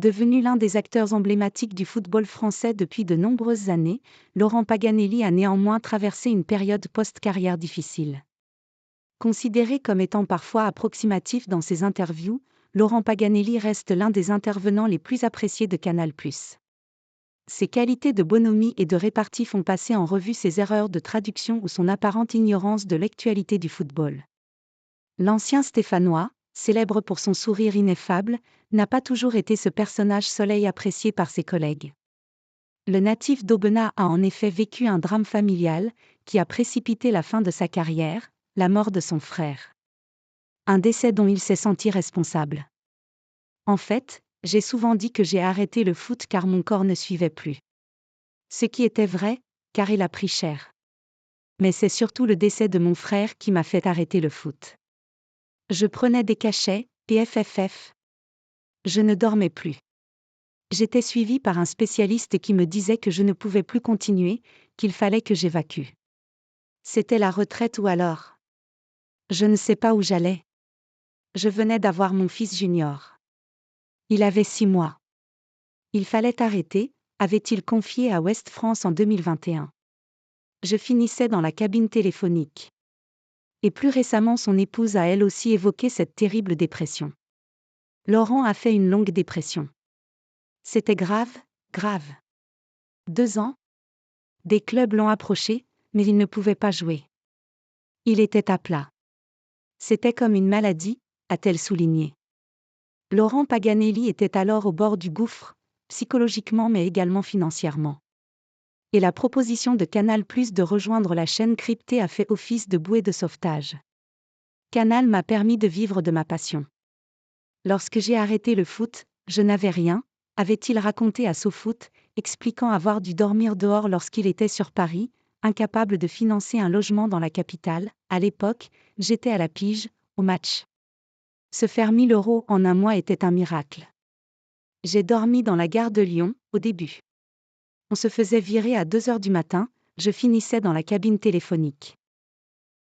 Devenu l'un des acteurs emblématiques du football français depuis de nombreuses années, Laurent Paganelli a néanmoins traversé une période post-carrière difficile. Considéré comme étant parfois approximatif dans ses interviews, Laurent Paganelli reste l'un des intervenants les plus appréciés de Canal+. Ses qualités de bonhomie et de répartie font passer en revue ses erreurs de traduction ou son apparente ignorance de l'actualité du football. L'ancien Stéphanois, célèbre pour son sourire ineffable, n'a pas toujours été ce personnage soleil apprécié par ses collègues. Le natif d'Aubenas a en effet vécu un drame familial, qui a précipité la fin de sa carrière, la mort de son frère. Un décès dont il s'est senti responsable. En fait, j'ai souvent dit que j'ai arrêté le foot car mon corps ne suivait plus. Ce qui était vrai, car il a pris cher. Mais c'est surtout le décès de mon frère qui m'a fait arrêter le foot. Je prenais des cachets, PFFF. Je ne dormais plus. J'étais suivi par un spécialiste qui me disait que je ne pouvais plus continuer, qu'il fallait que j'évacue. C'était la retraite ou alors. Je ne sais pas où j'allais. Je venais d'avoir mon fils junior. Il avait 6 mois. Il fallait arrêter, avait-il confié à Ouest France en 2021. Je finissais dans la cabine téléphonique. Et plus récemment son épouse a elle aussi évoqué cette terrible dépression. Laurent a fait une longue dépression. C'était grave, grave. 2 ans. Des clubs l'ont approché, mais il ne pouvait pas jouer. Il était à plat. C'était comme une maladie, a-t-elle souligné. Laurent Paganelli était alors au bord du gouffre, psychologiquement mais également financièrement. Et la proposition de Canal+ de rejoindre la chaîne cryptée a fait office de bouée de sauvetage. Canal m'a permis de vivre de ma passion. Lorsque j'ai arrêté le foot, je n'avais rien, avait-il raconté à SoFoot, expliquant avoir dû dormir dehors lorsqu'il était sur Paris, incapable de financer un logement dans la capitale. À l'époque, j'étais à la pige, au match. Se faire 1 000 € en un mois était un miracle. J'ai dormi dans la gare de Lyon, au début. On se faisait virer à 2 heures du matin, je finissais dans la cabine téléphonique.